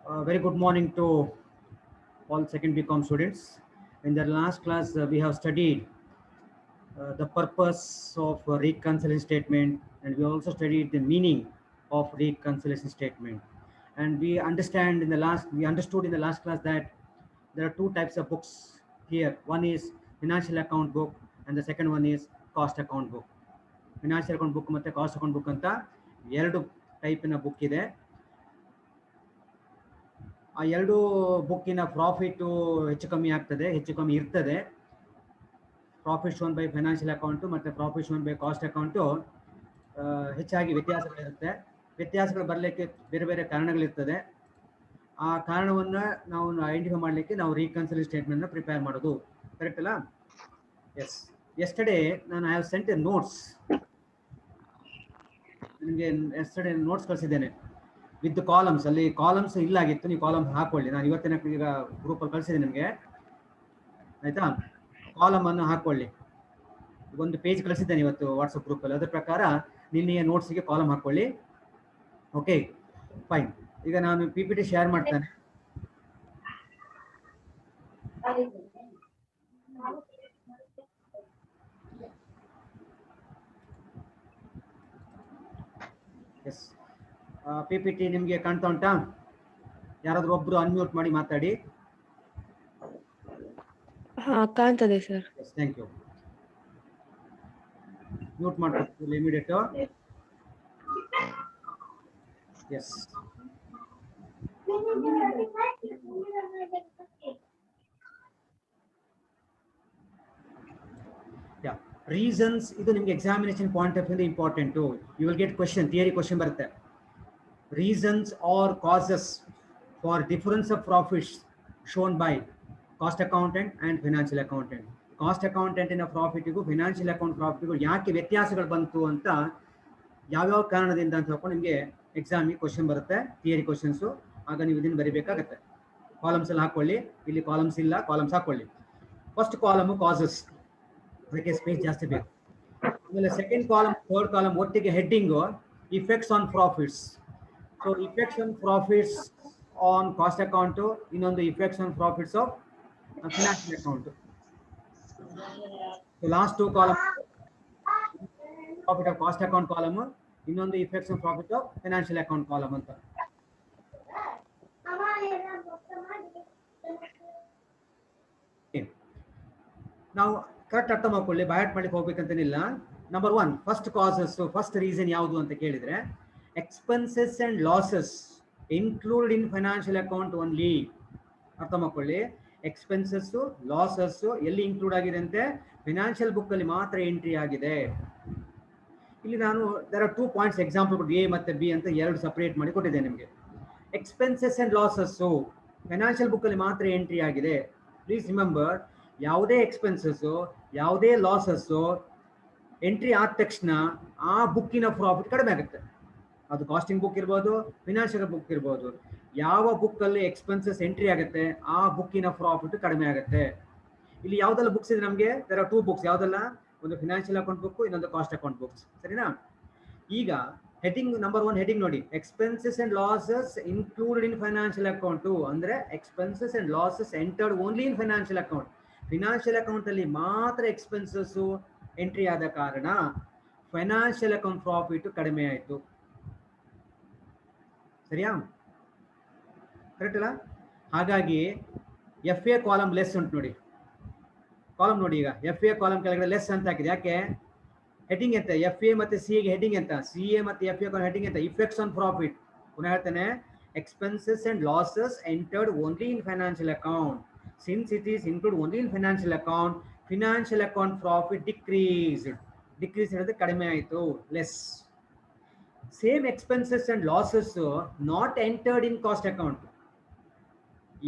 Very good morning to all second BCom students. In the last class, we have studied the purpose of a reconciliation statement, and we also studied the meaning of reconciliation statement. And we understood in the last class that there are two types of books here. One is financial account book, and the second one is cost account book. Financial account book ಮತ್ತು cost account book ಅಂತ ಎರಡು ಟೈಪಿನ book ಇದೆ. ಆ ಎರಡು ಬುಕ್ಕಿನ profit ಹೆಚ್ಚು ಕಮ್ಮಿ ಆಗ್ತದೆ, ಹೆಚ್ಚು ಕಮ್ಮಿ ಇರ್ತದೆ. Profit shown by financial account ಮತ್ತು profit shown by cost account ಹೆಚ್ಚಾಗಿ ವ್ಯತ್ಯಾಸಗಳಿರುತ್ತೆ. ವ್ಯತ್ಯಾಸಗಳು ಬರಲಿಕ್ಕೆ ಬೇರೆ ಬೇರೆ ಕಾರಣಗಳಿರ್ತದೆ. ಆ ಕಾರಣವನ್ನು ನಾವು ಐಡೆಂಟಿಫೈ ಮಾಡಲಿಕ್ಕೆ ನಾವು ರೀಕನ್ಸಿಲಿಯೇಷನ್ ಸ್ಟೇಟ್ಮೆಂಟ್ನ ಪ್ರಿಪೇರ್ ಮಾಡೋದು. ಕರೆಕ್ಟ್ ಅಲ್ಲ? ಎಸ್. ಎಸ್ಟರ್ಡೇ ನಾನು I have scent A notes. ನಿಮಗೆ ಎಸ್ಟರ್ಡೇ ನೋಟ್ಸ್ ಕಳಿಸಿದ್ದೇನೆ ವಿತ್ ಕಾಲಮ್ಸ್. ಅಲ್ಲಿ ಕಾಲಮ್ಸ್ ಇಲ್ಲಾಗಿತ್ತು, ನೀವು ಕಾಲಮ್ಸ್ ಹಾಕೊಳ್ಳಿ. ನಾನು ಇವತ್ತಿನ ಈಗ ಗ್ರೂಪಲ್ಲಿ ಕಳಿಸಿದೆ ನಿಮಗೆ, ಆಯಿತಾ? ಕಾಲಮನ್ನು ಹಾಕ್ಕೊಳ್ಳಿ. ಒಂದು ಪೇಜ್ ಕಳಿಸಿದ್ದೇನೆ ಇವತ್ತು ವಾಟ್ಸಪ್ ಗ್ರೂಪಲ್ಲಿ. ಅದರ ಪ್ರಕಾರ ನಿನ್ನೆಯ ನೋಟ್ಸಿಗೆ ಕಾಲಮ್ ಹಾಕ್ಕೊಳ್ಳಿ. Okay, fine. ಈಗ ನಾನು ಪಿ ಪಿ ಟಿ ಶೇರ್ ಮಾಡ್ತೇನೆ. ಎಸ್, ಪಿ ಪಿ ಟಿ ನಿಮಗೆ ಕಾಣ್ತಾ ಉಂಟಾ? ಯಾರಾದರೂ ಒಬ್ರು ಅನ್ಮ್ಯೂಟ್ ಮಾಡಿ ಮಾತಾಡಿ. ಕಾಣ್ತದೆ sir. Yes, thank you. Mute ಮಾಡ್ಕೊಳ್ತೀವಿ ಇಮಿಡಿಯೇಟ್. Yes, yeah reasons. ಇದು ನಿಮಗೆ examination point of view important. You will get question, theory question ಬರುತ್ತೆ. Reasons are causes for difference of profits shown by cost accountant and financial accountant. Cost ಅಕೌಂಟೆಂಟಿನ ಪ್ರಾಫಿಟಿಗೂ financial account ಪ್ರಾಫಿಟಿಗೂ ಯಾಕೆ ವ್ಯತ್ಯಾಸಗಳು ಬಂತು ಅಂತ, ಯಾವ್ಯಾವ ಕಾರಣದಿಂದ ಅಂತ ಹೇಳ್ಕೊಂಡು ನಿಮಗೆ ಎಕ್ಸಾಮಿಗೆ ಕ್ವಶನ್ ಬರುತ್ತೆ, ಥಿಯರಿ ಕ್ವಶನ್ಸು. ಆಗ ನೀವು ಇದನ್ನು ಬರೀಬೇಕಾಗತ್ತೆ. ಕಾಲಮ್ಸ್ ಎಲ್ಲ ಹಾಕ್ಕೊಳ್ಳಿ. ಇಲ್ಲಿ ಕಾಲಮ್ಸ್ ಇಲ್ಲ, ಕಾಲಮ್ಸ್ ಹಾಕ್ಕೊಳ್ಳಿ. ಫಸ್ಟ್ ಕಾಲಮು ಕಾಸಸ್, ಅದಕ್ಕೆ ಸ್ಪೇಸ್ ಜಾಸ್ತಿ ಬೇಕು. ಆಮೇಲೆ ಸೆಕೆಂಡ್ ಕಾಲಮ್, ಥರ್ಡ್ ಕಾಲಮ್ ಒಟ್ಟಿಗೆ heading effects on profits. So effects on profits on cost account, ಇನ್ನೊಂದು effects on profits of financial account. So last two column profit of cost account column, ಇನ್ನೊಂದು effects on profit of financial account column ಅಂತ. ನಾವು correct ಅರ್ಥ ಮಾಡ್ಕೊಳ್ಳಿ, ಬಯಾಟ್ ಮಾಡ್ಲಿಕ್ಕೆ ಹೋಗ್ಬೇಕಂತೇನಿಲ್ಲ. Number one, first causes, first reason ಯಾವುದು ಅಂತ ಕೇಳಿದ್ರೆ, expenses and losses include in financial account only. ಅರ್ಥ ಮಾಡ್ಕೊಳ್ಳಿ, ಎಕ್ಸ್ಪೆನ್ಸಸ್ಸು ಲಾಸಸ್ಸು ಎಲ್ಲಿ ಇನ್ಕ್ಲೂಡ್ ಆಗಿದೆ ಅಂತೆ? ಫೈನಾನ್ಷಿಯಲ್ ಬುಕ್ಕಲ್ಲಿ ಮಾತ್ರ ಎಂಟ್ರಿ ಆಗಿದೆ. ಇಲ್ಲಿ ನಾನು ದರ್ ಆರ್ 2 ಪಾಯಿಂಟ್ಸ್ ಎಕ್ಸಾಂಪಲ್ ಕೊಟ್ಟು, ಎ ಮತ್ತು ಬಿ ಅಂತ ಎರಡು ಸಪ್ರೇಟ್ ಮಾಡಿ ಕೊಟ್ಟಿದ್ದೇನೆ ನಿಮಗೆ. ಎಕ್ಸ್ಪೆನ್ಸಸ್ ಅಂಡ್ ಲಾಸಸ್ಸು ಫೈನಾನ್ಷಿಯಲ್ ಬುಕ್ಕಲ್ಲಿ ಮಾತ್ರ ಎಂಟ್ರಿ ಆಗಿದೆ. ಪ್ಲೀಸ್ ರಿಮೆಂಬರ್, ಯಾವುದೇ ಎಕ್ಸ್ಪೆನ್ಸಸ್ಸು ಯಾವುದೇ ಲಾಸಸ್ಸು ಎಂಟ್ರಿ ಆದ ತಕ್ಷಣ ಆ ಬುಕ್ಕಿನ ಪ್ರಾಫಿಟ್ ಕಡಿಮೆ ಆಗುತ್ತೆ. ಅದು ಕಾಸ್ಟಿಂಗ್ ಬುಕ್ ಇರ್ಬೋದು, ಫಿನಾನ್ಷಿಯಲ್ ಬುಕ್ ಇರ್ಬೋದು. ಯಾವ ಬುಕ್ಕಲ್ಲಿ ಎಕ್ಸ್ಪೆನ್ಸಸ್ ಎಂಟ್ರಿ ಆಗುತ್ತೆ ಆ ಬುಕ್ಕಿನ ಪ್ರಾಫಿಟ್ ಕಡಿಮೆ ಆಗುತ್ತೆ. ಇಲ್ಲಿ ಯಾವುದೆಲ್ಲ ಬುಕ್ಸ್ ಇದೆ ನಮಗೆ? There are 2 books. ಯಾವುದೆಲ್ಲ? ಒಂದು ಫಿನಾನ್ಷಿಯಲ್ ಅಕೌಂಟ್ ಬುಕ್, ಇನ್ನೊಂದು ಕಾಸ್ಟ್ ಅಕೌಂಟ್ ಬುಕ್ಸ್. ಸರಿನಾ? ಈಗ ಹೆಡಿಂಗ್ ನಂಬರ್ 1 ಹೆಡಿಂಗ್ ನೋಡಿ, expenses and losses included in financial account. ಅಂದರೆ expenses and losses entered only in financial account. Financial account ಅಲ್ಲಿ ಮಾತ್ರ ಎಕ್ಸ್ಪೆನ್ಸಸ್ಸು ಎಂಟ್ರಿ ಆದ ಕಾರಣ ಫೈನಾನ್ಷಿಯಲ್ ಅಕೌಂಟ್ ಪ್ರಾಫಿಟ್ ಕಡಿಮೆ ಆಯಿತು. ಸರಿಯಾ? ಕರೆಕ್ಟ್ ಅಲ್ಲ? ಹಾಗಾಗಿ ಎಫ್ ಎ ಕಾಲಮ್ ಲೆಸ್ ಉಂಟು ನೋಡಿ. ಕಾಲಮ್ ನೋಡಿ, ಈಗ ಎಫ್ ಎ ಕಾಲಮ್ ಕೆಳಗಡೆ ಲೆಸ್ ಅಂತ ಹಾಕಿದೆ. ಯಾಕೆ? ಹೆಡಿಂಗ್ ಎಂತ? ಎಫ್ ಎ ಮತ್ತು ಸಿ ಎಗೆ ಹೆಡಿಂಗ್ ಎಂತ? ಸಿ ಎ ಮತ್ತು ಎಫ್ ಎ ಹೆಡಿಂಗ್ ಎಂತ? Effects on profit. ಪುನಃ ಹೇಳ್ತೇನೆ, expenses and losses entered only in financial account. Since it is included only in financial account profit decreased. Decrease ಅಂದರೆ ಕಡಿಮೆ ಆಯಿತು, less. Same expenses and losses not entered in cost account.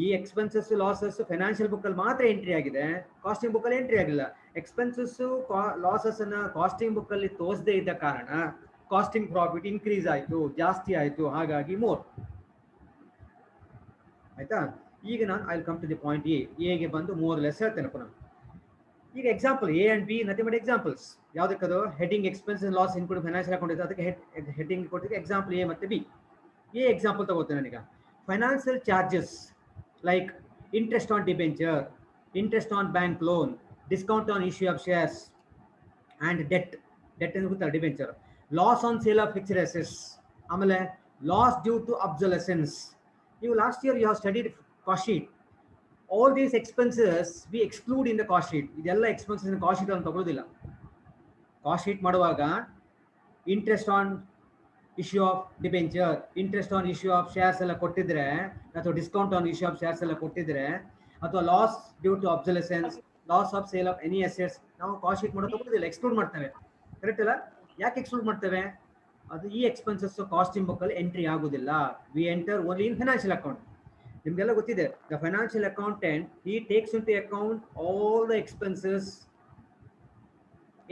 ಈ expenses losses financial ಬುಕ್ಕಲ್ಲಿ ಮಾತ್ರ entry ಆಗಿದೆ, casting ಬುಕ್ಕಲ್ಲಿ entry ಆಗಿಲ್ಲ. Expenses losses ಅನ್ನ ಕಾಸ್ಟಿಂಗ್ ಬುಕ್ಕಲ್ಲಿ ತೋರಿಸದೇ ಇದ್ದ ಕಾರಣ ಕಾಸ್ಟಿಂಗ್ ಪ್ರಾಫಿಟ್ ಇನ್ಕ್ರೀಸ್ ಆಯಿತು, ಜಾಸ್ತಿ ಆಯಿತು. ಹಾಗಾಗಿ ಮೋರ್ ಆಯ್ತಾ? ಈಗ ನಾನು I will come to the point ಎಗೆ ಬಂದು ಮೋರ್ ಲೆಸ್ ಹೇಳ್ತೇನೆ ಪುನಃ. ಈಗ example A and B nothing but examples. ಯಾವುದಕ್ಕದು? Heading expense and loss include financial account ಇದೆ, ಅದಕ್ಕೆ ಹೆಡಿಂಗ್ ಕೊಟ್ಟಿದ್ದು ಎಕ್ಸಾಂಪಲ್ ಎ ಮತ್ತು ಬಿ. ಎ ಎಕ್ಸಾಂಪಲ್ ತಗೋತೇನೆ ನಾನೀಗ. financial charges like interest on debenture, interest on bank loan, discount on issue of shares, and debt ಎಂದು ಗೊತ್ತಾ debenture, loss on sale of fixed assets, ಆಮೇಲೆ loss due to obsolescence. ನೀವು last year you have studied cost sheet. All these expenses we exclude in the cost sheet. ಇದೆಲ್ಲ expenses cost sheet ಅನ್ನು ತಗೊಳ್ಳೋದಿಲ್ಲ. Cost sheet ಮಾಡುವಾಗ interest on issue of debenture, interest on issue of shares ಎಲ್ಲ ಕೊಟ್ಟಿದ್ರೆ, ಅಥವಾ discount on issue of shares ಎಲ್ಲ ಕೊಟ್ಟಿದ್ರೆ, ಅಥವಾ loss due to obsolescence, loss of sale of any assets, ನಾವು ಕಾಸ್ಟ್ ಶೀಟ್ ಮಾಡೋದು ತಗೊಳ್ಳೋದಿಲ್ಲ, ಎಕ್ಸ್ಕ್ಲೂಡ್ ಮಾಡ್ತೇವೆ. ಕರೆಕ್ಟ್ ಅಲ್ಲ? ಯಾಕೆ ಎಕ್ಸ್ಕ್ಲೂಡ್ ಮಾಡ್ತೇವೆ? ಅದು ಈ ಎಕ್ಸ್ಪೆನ್ಸಸ್ ಕಾಸ್ಟಿಂಗ್ ಬುಕ್ ಅಲ್ಲಿ ಎಂಟ್ರಿ ಆಗುದಿಲ್ಲ. We enter only in financial account. ನಿಮ್ಗೆಲ್ಲ ಗೊತ್ತಿದೆ, the financial accountant he takes into account all the expenses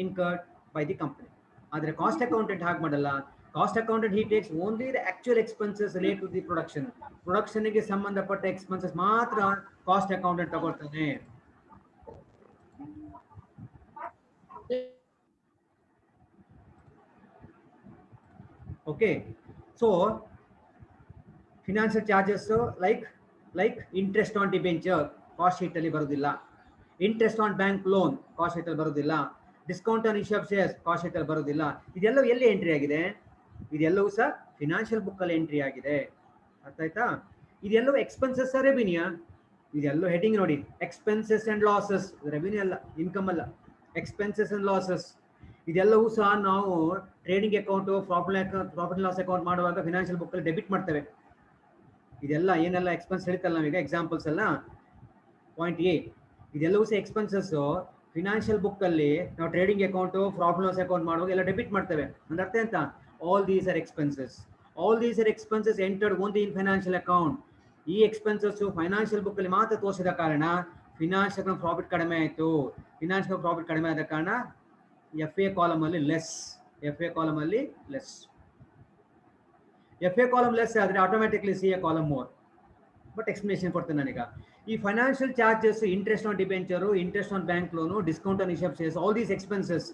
incurred by the company. ಆದರೆ ಕಾಸ್ಟ್ ಅಕೌಂಟೆಂಟ್ ಹಾಗೆ ಮಾಡಲ್ಲ. Cost accountant he takes only the actual expenses relate to the production. ಪ್ರೊಡಕ್ಷನ್ಗೆ ಸಂಬಂಧಪಟ್ಟ expenses ಮಾತ್ರ cost accountant ತಗೊಳ್ತಾನೆ. Okay, so financial charges like interest on debenture cost sheet ಅಲ್ಲಿ ಬರೋದಿಲ್ಲ, interest on bank loan cost sheet ಅಲ್ಲಿ ಬರೋದಿಲ್ಲ, discount on issue of shares cost sheet ಅಲ್ಲಿ ಬರೋದಿಲ್ಲ. ಇದೆಲ್ಲವೂ ಎಲ್ಲಿ ಎಂಟ್ರಿ ಆಗಿದೆ? ಇದೆಲ್ಲವೂ ಸಹ ಫಿನಾನ್ಷಿಯಲ್ ಬುಕ್ ಅಲ್ಲಿ ಎಂಟ್ರಿ ಆಗಿದೆ. ಅರ್ಥ ಆಯ್ತಾ? ಇದೆಲ್ಲವೂ ಎಕ್ಸ್ಪೆನ್ಸಸ್ ರೆವಿನ್ಯೂ. ಇದೆಲ್ಲವೂ ಹೆಡಿಂಗ್ ನೋಡಿ, ಎಕ್ಸ್ಪೆನ್ಸಸ್ ಅಂಡ್ ಲಾಸಸ್. ರೆವಿನ್ಯೂ ಅಲ್ಲ, ಇನ್ಕಮ್ ಅಲ್ಲ, ಎಕ್ಸ್ಪೆನ್ಸಸ್ ಅಂಡ್ ಲಾಸಸ್. ಇದೆಲ್ಲವೂ ಸಹ ನಾವು trading account, profit loss account ಮಾಡುವಾಗ ಫಿನಾನ್ಷಿಯಲ್ ಬುಕ್ ಅಲ್ಲಿ ಡೆಬಿಟ್ ಮಾಡ್ತೇವೆ. ಇದೆಲ್ಲ ಏನೆಲ್ಲ ಎಕ್ಸ್ಪೆನ್ಸ್ ಹೇಳ್ತಲ್ಲ ನಾವೀಗ ಎಕ್ಸಾಂಪಲ್ಸ್ ಎಲ್ಲ. ಪಾಯಿಂಟ್ ಎ, ಇದೆಲ್ಲವೂ ಸಹ ಎಕ್ಸ್ಪೆನ್ಸಸ್ ಫಿನಾನ್ಷಿಯಲ್ ಬುಕ್ ಅಲ್ಲಿ ನಾವು trading account, profit loss account ಮಾಡುವಾಗ ಎಲ್ಲ ಡೆಬಿಟ್ ಮಾಡ್ತೇವೆ. ಅಂದ್ರೆ ಅರ್ಥ ಅಂತ, all these R expenses. All these R expenses entered only in financial account. ಈ ಎಕ್ಸ್ಪೆನ್ಸಸ್ ಫೈನಾನ್ಷಿಯಲ್ ಬುಕ್ ಅಲ್ಲಿ ಮಾತ್ರ ತೋರಿಸಿದ ಕಾರಣ ಫಿನಾನ್ಷಿಯಲ್ ಪ್ರಾಫಿಟ್ ಕಡಿಮೆ ಆಯಿತು. ಫಿನಾನ್ಷಿಯಲ್ ಪ್ರಾಫಿಟ್ ಕಡಿಮೆ ಆದ ಕಾರಣ ಎಫ್ ಎ ಕಾಲಮ್ ಅಲ್ಲಿ ಲೆಸ್. ಎಫ್ ಎ ಕಾಲಮ್ ಅಲ್ಲಿ less. F A column less ಆದರೆ automatically C A column more. But explanation ಕೊಡ್ತೇನೆ ನಾನೀಗ. ಈ financial charges, interest on debenture, interest on bank loan, discount on issue of shares, all these expenses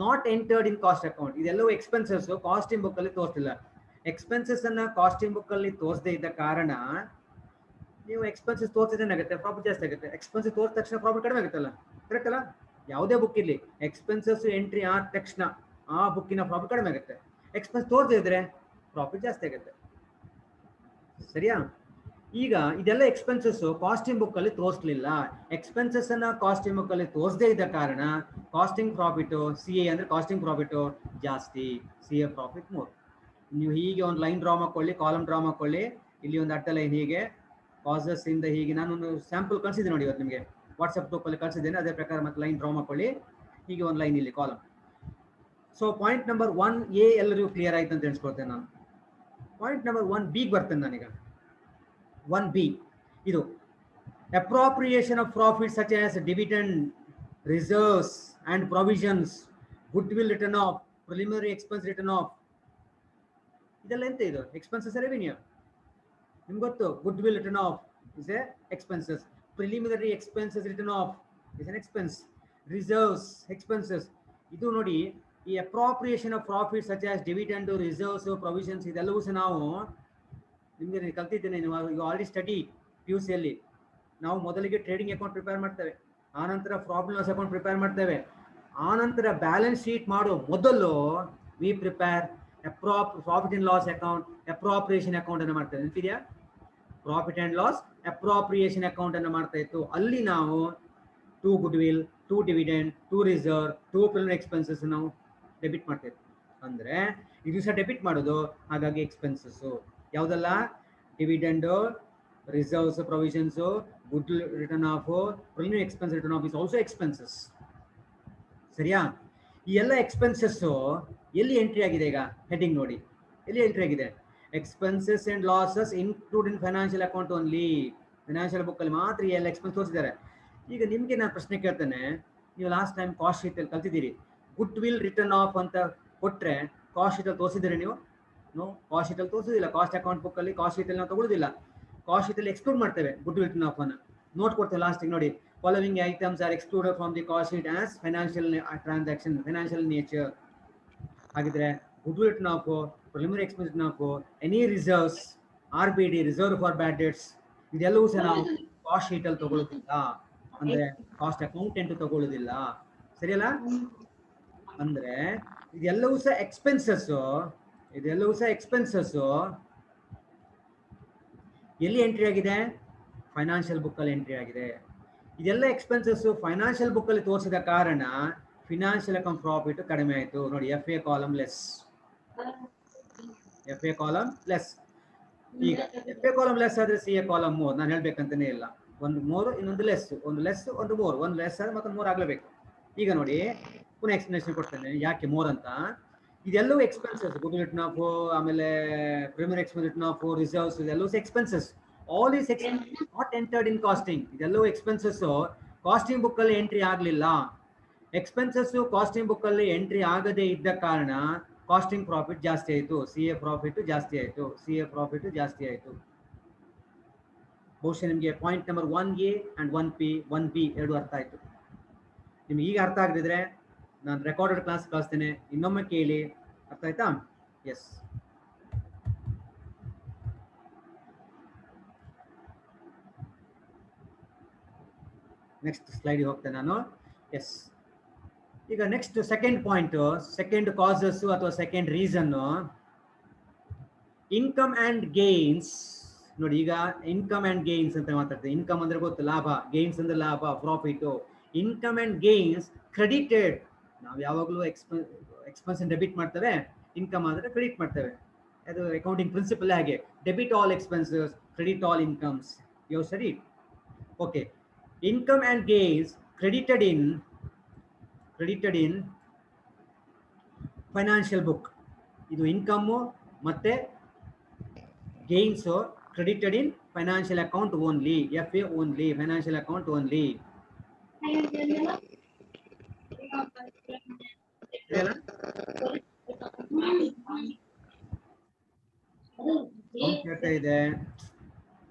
not entered in cost account. ಇದೆಲ್ಲವೂ expenses costing book ಅಲ್ಲಿ ತೋರಿಸ್ತಿಲ್ಲ. Expenses ಅನ್ನ costing book ಅಲ್ಲಿ ತೋರಿಸದೇ ಇದ್ದ ಕಾರಣ ನೀವು ಎಕ್ಸ್ಪೆನ್ಸಸ್ ತೋರಿಸಿದೇನಾಗುತ್ತೆ? ಪ್ರಾಫಿಟ್ ಜಾಸ್ತಿ ಆಗುತ್ತೆ. ಎಕ್ಸ್ಪೆನ್ಸಸ್ ತೋರಿದ ತಕ್ಷಣ ಪ್ರಾಫಿಟ್ ಕಡಿಮೆ ಆಗುತ್ತಲ್ಲ. ಕರೆಕ್ಟ್ ಅಲ್ಲ? ಯಾವುದೇ ಬುಕ್ ಇಲ್ಲಿ ಎಕ್ಸ್ಪೆನ್ಸಸ್ ಎಂಟ್ರಿ ಆದ ತಕ್ಷಣ ಆ ಬುಕ್ಕಿನ ಪ್ರಾಫಿಟ್ ಕಡಿಮೆ ಆಗುತ್ತೆ. ಎಕ್ಸ್ಪೆನ್ಸ್ ತೋರಿಸದೇ ಇದ್ರೆ ಪ್ರಾಫಿಟ್ ಜಾಸ್ತಿ ಆಗುತ್ತೆ. ಸರಿಯಾ? ಈಗ ಇದೆಲ್ಲ ಎಕ್ಸ್ಪೆನ್ಸಸ್ ಕಾಸ್ಟಿಂಗ್ ಬುಕ್ ಅಲ್ಲಿ ತೋರಿಸಲಿಲ್ಲ. ಎಕ್ಸ್ಪೆನ್ಸಸ್ ಅನ್ನ ಕಾಸ್ಟಿಂಗ್ ಬುಕ್ ಅಲ್ಲಿ ತೋರಿಸದೇ ಇದ್ದ ಕಾರಣ ಕಾಸ್ಟಿಂಗ್ ಪ್ರಾಫಿಟ್, ಸಿ ಎ ಅಂದ್ರೆ ಕಾಸ್ಟಿಂಗ್ ಪ್ರಾಫಿಟ್ ಜಾಸ್ತಿ, ಸಿ ಎ ಪ್ರಾಫಿಟ್ ಮೋರ್. ನೀವು ಹೀಗೆ ಒಂದು ಲೈನ್ ಡ್ರಾ ಮಾಡ್ಕೊಳ್ಳಿ, ಕಾಲಮ್ ಡ್ರಾ ಮಾಡ್ಕೊಳ್ಳಿ. ಇಲ್ಲಿ ಒಂದು ಅಡ್ಡ ಲೈನ್ ಹೀಗೆ ಕಾಸಸ್ ಇಂದ ಹೀಗೆ, ನಾನೊಂದು ಸ್ಯಾಂಪಲ್ ಕಳಿಸಿದ್ದೆ ನೋಡಿ ಇವತ್ತು ನಿಮಗೆ ವಾಟ್ಸಪ್ ಗ್ರೂಪಲ್ಲಿ ಕಳಿಸಿದ್ದೇನೆ. ಅದೇ ಪ್ರಕಾರ ಮತ್ತೆ ಲೈನ್ ಡ್ರಾ ಮಾಡ್ಕೊಳ್ಳಿ. ಹೀಗೆ ಒಂದು ಲೈನ್ ಇಲ್ಲಿ column. So point number 1 A ಎಲ್ಲರಿಗೂ ಕ್ಲಿಯರ್ ಆಯ್ತು ಅಂತ ಎಣಿಸ್ಕೊಳ್ತೇನೆ ನಾನು. ಪಾಯಿಂಟ್ ನಂಬರ್ 1 ಬಿ ಬರ್ತೇನೆ ನಾನೀಗ. 1 ಬಿ ಇದು appropriation of profit such as dividend, reserves and provisions, good will written off, preliminary expense written of. ಇದೆಲ್ಲ ಎಂತ? ಇದು ಎಕ್ಸ್ಪೆನ್ಸಸ್ ರೆವಿನ್ಯೂ. ನಿಮ್ಗೆ ಗೊತ್ತು, good will written of is A expenses, preliminary expenses return of is N expense, reserves expenses. ಇದು ನೋಡಿ, ಈ appropriation of profit such as dividend, reserves, provisions ಇದೆಲ್ಲವೂ ಸಹ ನಾವು ನಿಮಗೆ ಕಲ್ತಿದ್ದೇನೆ. ನೀವು ಆಲ್ರೆಡಿ ಸ್ಟಡಿ ಪಿ ಯು ಸಿಯಲ್ಲಿ. ನಾವು ಮೊದಲಿಗೆ ಟ್ರೇಡಿಂಗ್ ಅಕೌಂಟ್ ಪ್ರಿಪೇರ್ ಮಾಡ್ತೇವೆ, ಆನಂತರ ಪ್ರಾಫಿಟ್ ಲಾಸ್ ಅಕೌಂಟ್ ಪ್ರಿಪೇರ್ ಮಾಡ್ತೇವೆ, ಆನಂತರ ಬ್ಯಾಲೆನ್ಸ್ ಶೀಟ್ ಮಾಡೋ ಮೊದಲು we prepare profit and loss account, appropriation account ಅನ್ನು ಮಾಡ್ತೇವೆ. ನೆನಪಿದೆಯಾ? Profit and loss appropriation account ಅನ್ನು ಮಾಡ್ತಾ ಇತ್ತು. ಅಲ್ಲಿ ನಾವು to goodwill, to dividend, to reserve, to preliminary expenses ನಾವು ಡೆಬಿಟ್ ಮಾಡ್ತಾ ಇತ್ತು. ಅಂದ್ರೆ ಇದು ಸಹ ಡೆಬಿಟ್ ಮಾಡೋದು, ಹಾಗಾಗಿ ಎಕ್ಸ್ಪೆನ್ಸಸ್ ಯಾವುದೆಲ್ಲ? Dividend, reserves, provisions, good written off, preliminary expense written of is also expenses. ಸರಿಯಾ? ಈ ಎಲ್ಲ ಎಕ್ಸ್ಪೆನ್ಸಸ್ ಎಲ್ಲಿ ಎಂಟ್ರಿ ಆಗಿದೆ? ಈಗ ಹೆಡಿಂಗ್ ನೋಡಿ, ಎಲ್ಲಿ ಎಂಟ್ರಿ ಆಗಿದೆ? Expenses and losses include in financial account only. Financial book ಅಲ್ಲಿ ಮಾತ್ರ ಈ ಎಲ್ಲ ಎಕ್ಸ್ಪೆನ್ಸ್ ತೋರಿಸಿದ್ದಾರೆ. ಈಗ ನಿಮಗೆ ನಾನು ಪ್ರಶ್ನೆ ಕೇಳ್ತೇನೆ, ನೀವು ಲಾಸ್ಟ್ ಟೈಮ್ ಕಾಸ್ಟ್ ಶೀಟ್ ಅಲ್ಲಿ ಕಲ್ತಿದ್ದೀರಿ. ಗುಡ್ ವಿಲ್ ರಿಟರ್ನ್ ಆಫ್ ಅಂತ ಕೊಟ್ರೆ ಕಾಸ್ಟ್ ಶೀಟ್ ಅಲ್ಲಿ ತೋರಿಸಿದ್ದೀರಿ ನೀವು? ನೋ, ಕಾಸ್ಟ್ ಶೀಟ್ ಅಲ್ಲಿ ತೋರಿಸೋದಿಲ್ಲ. ಕಾಸ್ಟ್ ಅಕೌಂಟ್ ಬುಕ್ ಅಲ್ಲಿ, ಕಾಸ್ಟ್ ಶೀಟ್ ಅಲ್ಲಿ ನಾವು ತಗೊಳ್ಳೋದಿಲ್ಲ. ಕಾಸ್ಟ್ ಶೀಟ್ ಅಲ್ಲಿ ಎಕ್ಸ್ಕ್ಲೂಡ್ ಮಾಡ್ತೇವೆ ಗುಡ್ ವಿಲ್ ರಿಟರ್ನ್ ಆಫ್ ಅನ್ನು. ನೋಟ್ ಕೊಡ್ತೇವೆ ಲಾಸ್ಟಿಗೆ ನೋಡಿ, following items are excluded from the cost sheet as financial transaction, financial nature. ಹಾಗಿದ್ರೆ goodwill written off, preliminary expense written off, any reserves, RBD reserve for bad debts ಇದೆಲ್ಲವೂ ಸಹ ನಾವು cost sheet ಅಲ್ಲಿ ತಗೊಳ್ಳೋದಿಲ್ಲ, ಅಂದ್ರೆ ಕಾಸ್ಟ್ ಅಕೌಂಟೆಂಟ್ ತಗೊಳ್ಳೋದಿಲ್ಲ, ಸರಿಯಲ್ಲ? ಅಂದ್ರೆ ಇದೆಲ್ಲವೂ ಸಹ ಎಕ್ಸ್ಪೆನ್ಸಸ್, ಇದೆಲ್ಲವೂ ಸಹ ಎಕ್ಸ್ಪೆನ್ಸಸ್ ಎಲ್ಲಿ ಎಂಟ್ರಿ ಆಗಿದೆ? ಫೈನಾನ್ಷಿಯಲ್ ಬುಕ್ ಅಲ್ಲಿ ಎಂಟ್ರಿ ಆಗಿದೆ. ಇದೆಲ್ಲ ಎಕ್ಸ್ಪೆನ್ಸಸ್ ಫೈನಾನ್ಷಿಯಲ್ ಬುಕ್ ಅಲ್ಲಿ ತೋರಿಸಿದ ಕಾರಣ ಫಿನಾನ್ಷಿಯಲ್ ಅಕೌಂಟ್ ಪ್ರಾಫಿಟ್ ಕಡಿಮೆ ಆಯಿತು. ನೋಡಿ, FA column less, FA column less. ಈಗ FA ಕಾಲಮ್ ಲೆಸ್ ಆದ್ರೆ CA ಕಾಲಮ್ ಮೋರ್, ನಾನು ಹೇಳ್ಬೇಕಂತಾನೆ ಇಲ್ಲ. ಒಂದು ಮೋರ್ ಇನ್ನೊಂದು ಲೆಸ್, ಒಂದು ಲೆಸ್ ಒಂದು ಮೋರ್, ಒಂದು ಲೆಸ್ ಆದ್ರೆ ಮತ್ತೆ ಮೋರ್ ಆಗ್ಲೇಬೇಕು. ಈಗ ನೋಡಿ, ಪುನಃ ಎಕ್ಸ್ಪ್ಲನೇಷನ್ ಕೊಡ್ತೇನೆ ಯಾಕೆ ಮೋರ್ ಅಂತ. ಇದೆಲ್ಲವೂ ಎಕ್ಸ್ಪೆನ್ಸಸ್, ಗುಡ್ ರಿಟರ್ನ್ ಆಫ್, ಆಮೇಲೆ preliminary expense written off, reserves, ಇದೆಲ್ಲವೂ expenses. All is not entered in costing. ಇದೆಲ್ಲವೂ ಎಕ್ಸ್ಪೆನ್ಸಸ್ ಕಾಸ್ಟಿಂಗ್ ಬುಕ್ ಅಲ್ಲಿ ಎಂಟ್ರಿ ಆಗಲಿಲ್ಲ. ಎಕ್ಸ್ಪೆನ್ಸಸ್ ಕಾಸ್ಟಿಂಗ್ ಬುಕ್ ಅಲ್ಲಿ ಎಂಟ್ರಿ ಆಗದೇ ಇದ್ದ ಕಾರಣ ಕಾಸ್ಟಿಂಗ್ ಪ್ರಾಫಿಟ್ ಜಾಸ್ತಿ ಆಯಿತು, CA ಪ್ರಾಫಿಟ್ ಜಾಸ್ತಿ ಆಯಿತು, CA ಪ್ರಾಫಿಟ್ ಜಾಸ್ತಿ ಆಯಿತು. ಬಹುಶಃ ನಿಮಗೆ point number 1A and 1P 1B ಎರಡು ಅರ್ಥ ಆಯಿತು. ನಿಮ್ಗೆ ಈಗ ಅರ್ಥ ಆಗದಿದ್ರೆ ನಾನು ರೆಕಾರ್ಡೆಡ್ ಕ್ಲಾಸ್ ಕಳಿಸ್ತೇನೆ, ಇನ್ನೊಮ್ಮೆ ಕೇಳಿ. ಅರ್ಥ ಆಯ್ತಾ? ಎಸ್. ನೆಕ್ಸ್ಟ್ ಸ್ಲೈಡ್ ಹೋಗ್ತೇನೆ ನಾನು. ಎಸ್. ಈಗ next second point, second causes ಅಥವಾ second reason, income and gains. ನೋಡಿ, ಈಗ ಇನ್ಕಮ್ ಅಂಡ್ ಗೇನ್ಸ್ ಅಂತ ಮಾತಾಡ್ತೇವೆ. ಇನ್ಕಮ್ ಅಂದ್ರೆ ಗೊತ್ತು, ಲಾಭ. ಗೇನ್ಸ್ ಅಂದ್ರೆ ಲಾಭ, profit. Income and gains credited. ನಾವು ಯಾವಾಗಲೂ ಎಕ್ಸ್ಪೆನ್ಸ್ ಡೆಬಿಟ್ ಮಾಡ್ತೇವೆ, ಇನ್ಕಮ್ ಅಂದ್ರೆ ಕ್ರೆಡಿಟ್ ಮಾಡ್ತೇವೆ. ಅದು ಅಕೌಂಟಿಂಗ್ ಪ್ರಿನ್ಸಿಪಲ್ ಹಾಗೆ, debit all expenses, credit all incomes. ಯೋ ಸರಿ? Okay. Income and gains credited in financial book. ಇದು ಇನ್ಕಮ್ ಮತ್ತೆ gains credited in financial account only, FA only, financial account only. ಹೇಳ್ತಾ ಇದೆ,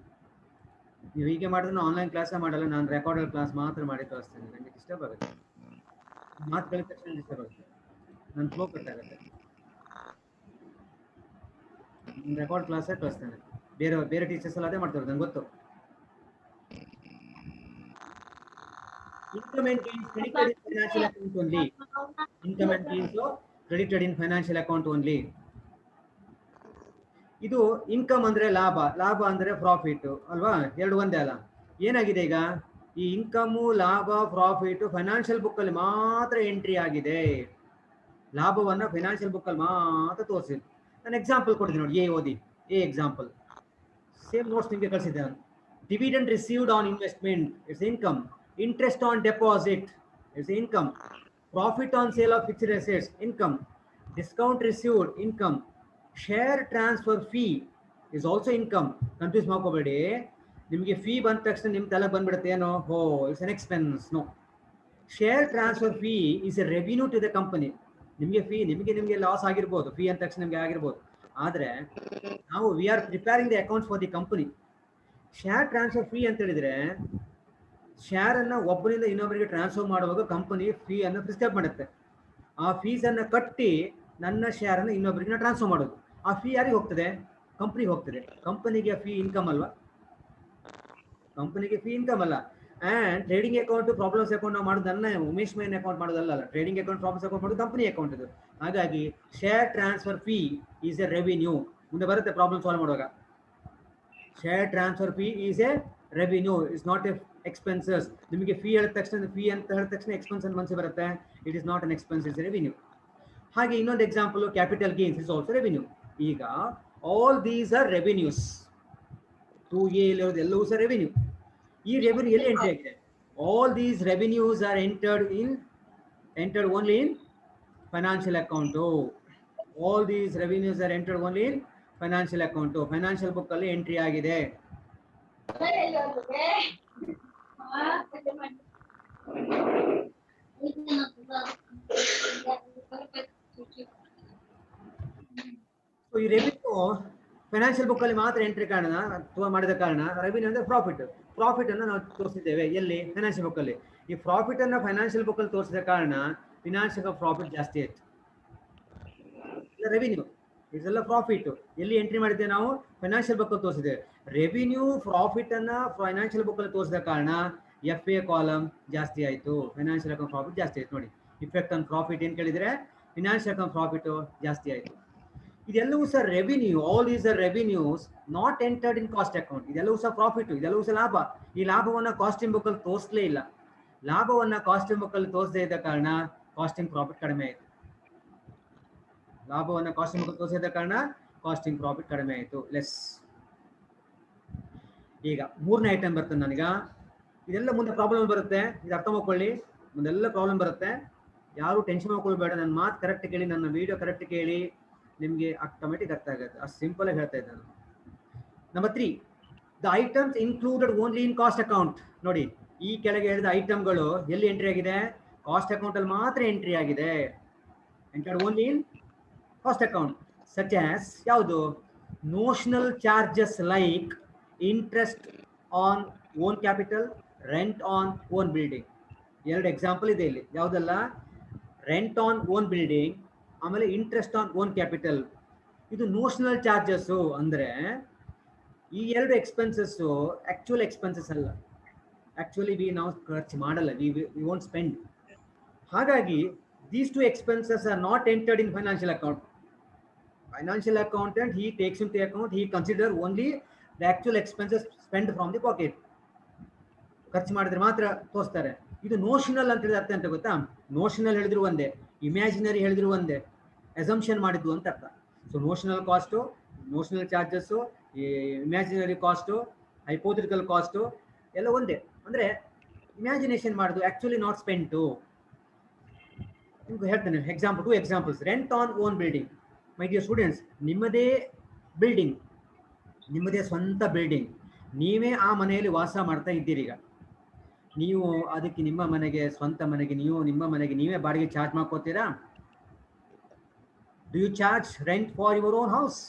ನೀವು ಹೀಗೆ ಮಾಡಿದ್ರೆ ಆನ್ಲೈನ್ ಕ್ಲಾಸ್ ಮಾಡಲ್ಲ, ನಾನು ರೆಕಾರ್ಡೆಡ್ ಕ್ಲಾಸ್ ಮಾತ್ರ ಮಾಡಿ ಕಳಿಸ್ತೇನೆ. ನನಗೆ ಡಿಸ್ಟರ್ಬ್ ಆಗುತ್ತೆ, ಮಾತು ಕಲಿತ ತಕ್ಷಣ ಡಿಸ್ಟರ್ಬ್ ಆಗುತ್ತೆ, ನನ್ನ ಫ್ಲೋ ಕಟ್ ಆಗುತ್ತೆ. ರೆಕಾರ್ಡ್ ಕ್ಲಾಸೇ ಕಳಿಸ್ತೇನೆ. ಬೇರೆ ಟೀಚರ್ಸ್ ಎಲ್ಲ ಅದೇ ಮಾಡ್ತಾರೆ, ನಂಗೆ ಗೊತ್ತು. Income and gains credited in financial account only. Income and gains credited in financial account only. ಇದು ಇನ್ಕಮ್ ಅಂದ್ರೆ ಲಾಭ, ಲಾಭ ಅಂದ್ರೆ ಪ್ರಾಫಿಟ್ ಅಲ್ವಾ? ಎರಡು ಒಂದೇ ಅಲ್ಲ? ಏನಾಗಿದೆ ಈಗ, ಈ ಇನ್ಕಮು, ಲಾಭ, ಪ್ರಾಫಿಟ್ ಫೈನಾನ್ಷಿಯಲ್ ಬುಕ್ ಅಲ್ಲಿ ಮಾತ್ರ ಎಂಟ್ರಿ ಆಗಿದೆ. ಲಾಭವನ್ನ ಫೈನಾನ್ಷಿಯಲ್ ಬುಕ್ ಅಲ್ಲಿ ಮಾತ್ರ ತೋರಿಸಿದ್ರು. ನಾನು ಎಕ್ಸಾಂಪಲ್ ಕೊಡ್ತೀನಿ ನೋಡಿ, ಓದಿ. ಎಕ್ಸಾಂಪಲ್ ಸೇಮ್ ನೋಟ್ಸ್ ನಿಮಗೆ ಕಳಿಸಿದ್ದೆ ನಾನು. Dividend received on investment, it's income. Interest on deposit, it's income. Profit on sale of fixed assets, income. Discount received, income. Share transfer fee is also income. Confuse ಮಾಡ್ಕೋಬೇಡಿ. ನಿಮಗೆ fee ಬಂದ ತಕ್ಷಣ ನಿಮ್ಮ ತಲೆ ಬಂದ್ಬಿಡುತ್ತೆ ಏನೋ, ಹೋ it's an expense. No, share transfer fee is a revenue to the company. ನಿಮಗೆ ಫೀ, ನಿಮಗೆ ಲಾಸ್ ಆಗಿರ್ಬೋದು, ಫೀ ಅಂದ ತಕ್ಷಣ ನಿಮಗೆ ಆಗಿರ್ಬೋದು, ಆದರೆ ನಾವು we are preparing the accounts for the company. Share transfer fee ಅಂತ ಹೇಳಿದ್ರೆ, ಶೇರ್ ಅನ್ನ ಒಬ್ಬರಿಂದ ಇನ್ನೊಬ್ಬರಿಗೆ ಟ್ರಾನ್ಸ್ಫರ್ ಮಾಡುವಾಗ ಕಂಪನಿ ಫೀ ಅನ್ನು ಪ್ರಿಸ್ಕ್ರೈಬ್ ಮಾಡುತ್ತೆ. ಆ ಫೀಸ್ ಅನ್ನ ಕಟ್ಟಿ ನನ್ನ ಶೇರ್ ಅನ್ನು ಇನ್ನೊಬ್ಬರಿಗೆ ಟ್ರಾನ್ಸ್ಫರ್ ಮಾಡೋದು. ಆ ಫೀ ಯಾರಿಗೆ ಹೋಗ್ತದೆ? ಕಂಪನಿಗೆ ಹೋಗ್ತದೆ. ಕಂಪನಿಗೆ ಫೀ ಇನ್ಕಮ್ ಅಲ್ವಾ? ಕಂಪನಿಗೆ ಫೀ ಇನ್ಕಮ್ ಅಲ್ಲ. And trading account, problems account ನಾವು ಮಾಡೋದು ನನ್ನ ಉಮೇಶ್ ಮೈನ್ ಅಕೌಂಟ್ ಮಾಡೋದಲ್ಲ. ಟ್ರೇಡಿಂಗ್ ಅಕೌಂಟ್, ಪ್ರಾಬ್ಲಮ್ಸ್ ಅಕೌಂಟ್ ಮಾಡೋದು ಕಂಪನಿ ಅಕೌಂಟ್ ಇದು. ಹಾಗಾಗಿ share transfer fee is A revenue. ಮುಂದೆ ಬರುತ್ತೆ ಪ್ರಾಬ್ಲಮ್ ಸಾಲ್ವ್ ಮಾಡುವಾಗ. Share transfer fee is A revenue, is not A expenses. ನಿಮಗೆ ಫೀ ಹೇಳಿದ ತಕ್ಷಣ, ಫೀ ಅಂತ ಹೇಳಿದ ತಕ್ಷಣ ಎಕ್ಸ್ಪೆನ್ಸ್ ಅಂತ ಮನಸ್ಸಿಗೆ ಬರುತ್ತೆ. It is not an expense, is revenue. ಹಾಗೆ ಇನ್ನೊಂದು example, capital gains is also revenue. ಈಗ all these are revenues. 2A ಇರೋದು ಎಲ್ಲವೂ ಸಹ ರೆವಿನ್ಯೂ. ಈ ರೆವಿನ್ಯೂ ಎಲ್ಲಿ ಎಂಟ್ರಿ ಆಗಿದೆ? All these revenues are entered only in financial account. All these revenues are entered only in financial account. Financial book ಅಲ್ಲಿ entry ಆಗಿದೆ. So ಈ ರೆವಿನ್ಯೂ ಫೈನಾನ್ಷಿಯಲ್ ಬುಕ್ ಅಲ್ಲಿ ಮಾತ್ರ ಎಂಟ್ರಿ ಕಾರಣ ಅಥವಾ ಮಾಡಿದ ಕಾರಣ ರೆವಿನ್ಯೂ ಅಂದ್ರೆ ಪ್ರಾಫಿಟ್. ಪ್ರಾಫಿಟ್ ಅನ್ನು ನಾವು ತೋರಿಸಿದ್ದೇವೆ ಎಲ್ಲಿ? ಫೈನಾನ್ಷಿಯಲ್ ಬುಕ್ ಅಲ್ಲಿ. ಈ ಪ್ರಾಫಿಟ್ ಅನ್ನ ಫೈನಾನ್ಷಿಯಲ್ ಬುಕ್ ಅಲ್ಲಿ ತೋರಿಸಿದ ಕಾರಣ ಫಿನಾನ್ಷಿಯಲ್ ಪ್ರಾಫಿಟ್ ಜಾಸ್ತಿ ಆಯ್ತು. ರೆವಿನ್ಯೂ ಇದೆಲ್ಲ ಪ್ರಾಫಿಟ್ ಎಲ್ಲಿ ಎಂಟ್ರಿ ಮಾಡಿದ್ದೇವೆ ನಾವು ಫೈನಾನ್ಷಿಯಲ್ ಬುಕ್ ತೋರಿಸಿದೆ. ರೆವಿನ್ಯೂ ಪ್ರಾಫಿಟ್ ಅನ್ನ ಫೈನಾನ್ಷಿಯಲ್ ಬುಕ್ ಅಲ್ಲಿ ತೋರಿಸಿದ ಕಾರಣ ಎಫ್ ಎ ಕಾಲಮ್ ಜಾಸ್ತಿ ಆಯ್ತು, ಫೈನಾನ್ಷಿಯಲ್ ಅಕೌಂಟ್ ಪ್ರಾಫಿಟ್ ಜಾಸ್ತಿ ಆಯ್ತು. ನೋಡಿ ಇಫೆಕ್ಟ್ ಆನ್ ಪ್ರಾಫಿಟ್ ಏನ್ ಕೇಳಿದ್ರೆ ಫೈನಾನ್ಷಿಯಲ್ ಅಕೌಂಟ್ ಪ್ರಾಫಿಟ್ ಜಾಸ್ತಿ ಆಯ್ತು. ಇದೆಲ್ಲವೂ ಸಹ revenue, all is revenues not entered in cost account. ಇದೆಲ್ಲವೂ ಸಹ ಪ್ರಾಫಿಟ್, ಇದೆಲ್ಲವೂ ಸಹ ಲಾಭ. ಈ ಲಾಭವನ್ನ ಕಾಸ್ಟಿಂಗ್ ಬುಕ್ ಅಲ್ಲಿ ತೋರಿಸಲೇ ಇಲ್ಲ. ಲಾಭವನ್ನ ಕಾಸ್ಟಿಂಗ್ ಬುಕ್ ಅಲ್ಲಿ ತೋರಿಸದೇ ಇದ್ದ ಕಾರಣ ಕಾಸ್ಟಿಂಗ್ ಪ್ರಾಫಿಟ್ ಕಡಿಮೆ ಆಯಿತು. ಲಾಭವನ್ನ ಕಾಸ್ಟಿಂಗ್ ಬುಕ್ ತೋರಿಸಿದ ಕಾರಣ ಕಾಸ್ಟಿಂಗ್ ಪ್ರಾಫಿಟ್ ಕಡಿಮೆ ಆಯಿತು, ಲೆಸ್. ಈಗ ಮೂರನೇ ಐಟಮ್ ಬರ್ತದೆ ನನಗ. ಇದೆಲ್ಲ ಮುಂದೆ ಪ್ರಾಬ್ಲಮ್ ಬರುತ್ತೆ, ಇದು ಅರ್ಥ ಮಾಡ್ಕೊಳ್ಳಿ. ಮುಂದೆಲ್ಲ ಪ್ರಾಬ್ಲಮ್ ಬರುತ್ತೆ, ಯಾರು ಟೆನ್ಷನ್ ಮಾಡ್ಕೊಳ್ಬೇಡ. ನನ್ನ ಮಾತು ಕರೆಕ್ಟ್ ಕೇಳಿ, ನನ್ನ ವಿಡಿಯೋ ಕರೆಕ್ಟ್ ಕೇಳಿ, ನಿಮಗೆ ಆಟೋಮೆಟಿಕ್ ಅರ್ಥ ಆಗುತ್ತೆ. ಅಷ್ಟು ಸಿಂಪಲ್ ಆಗಿ ಹೇಳ್ತಾ ಇದ್ದಾನೆ. Number 3, the items included only in cost account. ನೋಡಿ ಈ ಕೆಳಗೆ ಹೇಳಿದ ಐಟಮ್ಗಳು ಎಲ್ಲಿ ಎಂಟ್ರಿ ಆಗಿದೆ? ಕಾಸ್ಟ್ ಅಕೌಂಟ್ ಅಲ್ಲಿ ಮಾತ್ರ ಎಂಟ್ರಿ ಆಗಿದೆ. Entered only in cost account. Such as ಯಾವುದು? Notional charges like interest on own capital, rent on own building. ಎರಡು ಎಕ್ಸಾಂಪಲ್ ಇದೆ ಇಲ್ಲಿ. ಯಾವುದೆಲ್ಲ? ರೆಂಟ್ ಆನ್ ಓನ್ ಬಿಲ್ಡಿಂಗ್, ಆಮೇಲೆ ಇಂಟ್ರೆಸ್ಟ್ ಆನ್ ಓನ್ ಕ್ಯಾಪಿಟಲ್. ಇದು ನೋಷನಲ್ ಚಾರ್ಜಸ್. ಅಂದ್ರೆ ಈ ಎರಡು ಎಕ್ಸ್ಪೆನ್ಸಸ್ ಆಕ್ಚುಯಲ್ ಎಕ್ಸ್ಪೆನ್ಸಸ್ ಅಲ್ಲ. ಆಕ್ಚುಲಿ ನಾವು ಖರ್ಚು ಮಾಡಲ್ಲ, ವಿ ವೋಂಟ್ ಸ್ಪೆಂಡ್. ಹಾಗಾಗಿ these two expenses are not entered in financial account. Financial accountant he takes into account, he consider only the actual expenses spent from the pocket. ಖರ್ಚು ಮಾಡಿದ್ರೆ ಮಾತ್ರ ತೋರಿಸ್ತಾರೆ. ಇದು ನೋಷನಲ್ ಅಂತ ಹೇಳಿದ್ರೆ ಅರ್ಥ ಅಂತ ಗೊತ್ತಾ? ನೋಷನಲ್ ಹೇಳಿದ್ರು ಒಂದೇ, ಇಮ್ಯಾಜಿನರಿ ಹೇಳಿದ್ರು ಒಂದೇ, ಅಸಂಪ್ಷನ್ ಮಾಡಿದ್ದು ಅಂತ ಅರ್ಥ. So notional cost, notional charges, imaginary cost, hypothetical cost ಎಲ್ಲ ಒಂದೇ. ಅಂದರೆ ಇಮ್ಯಾಜಿನೇಷನ್ ಮಾಡೋದು, ಆ್ಯಕ್ಚುಲಿ ನಾಟ್ ಸ್ಪೆಂಟು. ನಿಮ್ಗೆ ಹೇಳ್ತೇನೆ example, 2 examples. Rent on own building. My dear students, ನಿಮ್ಮದೇ ಬಿಲ್ಡಿಂಗ್, ನಿಮ್ಮದೇ ಸ್ವಂತ ಬಿಲ್ಡಿಂಗ್, ನೀವೇ ಆ ಮನೆಯಲ್ಲಿ ವಾಸ ಮಾಡ್ತಾ ಇದ್ದೀರಿ. ಈಗ ನೀವು ಅದಕ್ಕೆ ನಿಮ್ಮ ಮನೆಗೆ, ಸ್ವಂತ ಮನೆಗೆ ನೀವು ನಿಮ್ಮ ಮನೆಗೆ ನೀವೇ ಬಾಡಿಗೆ ಚಾರ್ಜ್ ಮಾಡ್ಕೋತೀರಾ? Do you charge rent for your own house?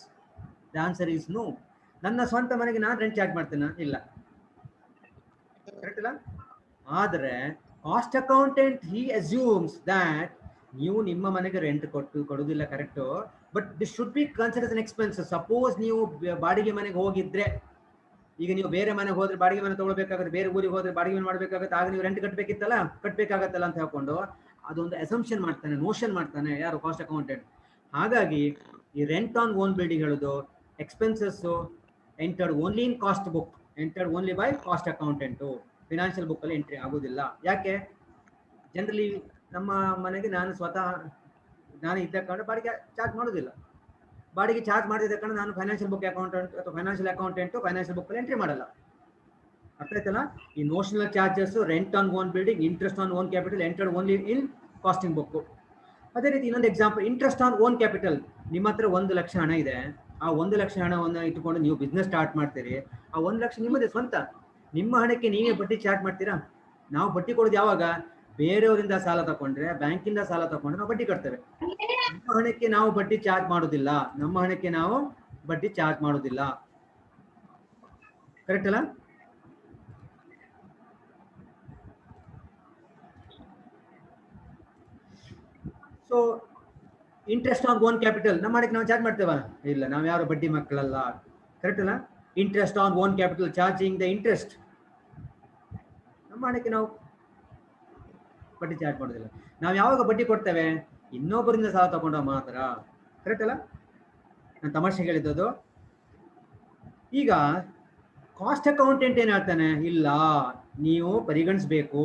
The answer is no. ನನ್ನ ಸ್ವಂತ ಮನೆಗೆ ನಾನು ರೆಂಟ್ ಚಾರ್ಜ್ ಮಾಡ್ತೇನೆ? ಇಲ್ಲ. ಕರೆಕ್ಟ್ ಇಲ್ಲ? ಆದರೆ cost accountant he assumes that ನೀವು ನಿಮ್ಮ ಮನೆಗೆ ರೆಂಟ್ ಕೊಡುವುದಿಲ್ಲ, correct, but this should be considered an expense. Suppose ನೀವು ಬಾಡಿಗೆ ಮನೆಗೆ ಹೋಗಿದ್ರೆ, ಈಗ ನೀವು ಬೇರೆ ಮನೆಗೆ ಹೋದ್ರೆ ಬಾಡಿಗೆ ಮನೆ ತಗೊಳ್ಬೇಕಾಗುತ್ತೆ, ಬೇರೆ ಊರಿಗೆ ಹೋದ್ರೆ ಬಾಡಿಗೆ ಮನೆ ಮಾಡಬೇಕಾಗುತ್ತೆ, ಆಗ ನೀವು ರೆಂಟ್ ಕಟ್ಟಬೇಕಾಗತ್ತಲ್ಲ ಅಂತ ಹೇಳ್ಕೊಂಡು ಅದೊಂದು ಅಸಂಪ್ಷನ್ ಮಾಡ್ತಾನೆ, ನೋಷನ್ ಮಾಡ್ತಾನೆ ಯಾರು? Cost accountant. ಹಾಗಾಗಿ ಈ ರೆಂಟ್ ಆನ್ ಓನ್ ಬಿಲ್ಡಿಂಗ್ ಹೇಳೋದು expenses entered only in cost book, entered only by cost accountant. Financial book ಅಲ್ಲಿ ಎಂಟ್ರಿ ಆಗೋದಿಲ್ಲ. ಯಾಕೆ? ಜನರಲಿ ನಮ್ಮ ಮನೆಗೆ ನಾನು ಸ್ವತಃ ನಾನು ಇದ್ದ ಕಾರಣ ಬಾಡಿಗೆ ಚಾರ್ಜ್ ಮಾಡೋದಿಲ್ಲ. ಬಾಡಿಗೆ ಚಾರ್ಜ್ ಮಾಡಿದ ಕಾರಣ ನಾನು ಫೈನಾನ್ಷಿಯಲ್ ಬುಕ್ ಅಕೌಂಟೆಂಟ್ ಅಥವಾ ಫೈನಾನ್ಷಿಯಲ್ ಅಕೌಂಟೆಂಟು ಫೈನಾನ್ಷಿಯಲ್ ಬುಕ್ ಅಲ್ಲಿ ಎಂಟ್ರಿ ಮಾಡಲ್ಲ. ಅರ್ಥ ಆಯ್ತಲ್ಲ? ಈ notional charges, rent on own building, interest on own capital entered only in costing book. ಅದೇ ರೀತಿ ಇನ್ನೊಂದು example, interest on own capital. ನಿಮ್ಮ ಹತ್ರ 1 ಲಕ್ಷ ಹಣ ಇದೆ. ಆ 1 ಲಕ್ಷ ಹಣವನ್ನು ಇಟ್ಟುಕೊಂಡು ನೀವು ಬಿಸ್ನೆಸ್ ಸ್ಟಾರ್ಟ್ ಮಾಡ್ತೀರಿ. ಆ 1 ಲಕ್ಷ ನಿಮ್ಮದೇ ಸ್ವಂತ. ನಿಮ್ಮ ಹಣಕ್ಕೆ ನೀವೇ ಬಡ್ಡಿ ಚಾರ್ಜ್ ಮಾಡ್ತೀರಾ? ನಾವು ಬಡ್ಡಿ ಕೊಡೋದು ಯಾವಾಗ? ಬೇರೆಯವರಿಂದ ಸಾಲ ತಗೊಂಡ್ರೆ, ಬ್ಯಾಂಕಿಂದ ಸಾಲ ತಗೊಂಡ್ರೆ ನಾವು ಬಡ್ಡಿ ಕಟ್ತೇವೆ. ನಮ್ಮ ಹಣಕ್ಕೆ ನಾವು ಬಡ್ಡಿ ಚಾರ್ಜ್ ಮಾಡೋದಿಲ್ಲ. ನಮ್ಮ ಹಣಕ್ಕೆ ನಾವು ಬಡ್ಡಿ ಚಾರ್ಜ್ ಮಾಡೋದಿಲ್ಲ. ಕರೆಕ್ಟ್ ಅಲ್ಲ? So interest on own capital ನಮ್ಮ ಹಣಕ್ಕೆ ನಾವು ಚಾರ್ಜ್ ಮಾಡ್ತೇವ? ಇಲ್ಲ, ನಾವು ಯಾರು ಬಡ್ಡಿ ಮಕ್ಕಳಲ್ಲ. ಕರೆಕ್ಟ್ ಅಲ್ಲ? Interest on own capital, charging the interest. ನಮ್ಮ ಹಣಕ್ಕೆ ನಾವು ಬಡ್ಡಿ ಚಾರ್ಜ್ ಮಾಡೋದಿಲ್ಲ. ನಾವು ಯಾವಾಗ ಬಡ್ಡಿ ಕೊಡ್ತೇವೆ? ಇನ್ನೊಬ್ಬರಿಂದ ಸಾಲ ತಗೊಂಡಾಗ ಮಾತ್ರ. ಕರೆಕ್ಟ್ ಅಲ್ಲ? ನಾನು ತಮಾಷೆ ಹೇಳಿದ್ದು. ಈಗ ಕಾಸ್ಟ್ ಅಕೌಂಟೆಂಟ್ ಏನ್ ಹೇಳ್ತಾನೆ? ಇಲ್ಲ, ನೀವು ಪರಿಗಣಿಸ್ಬೇಕು.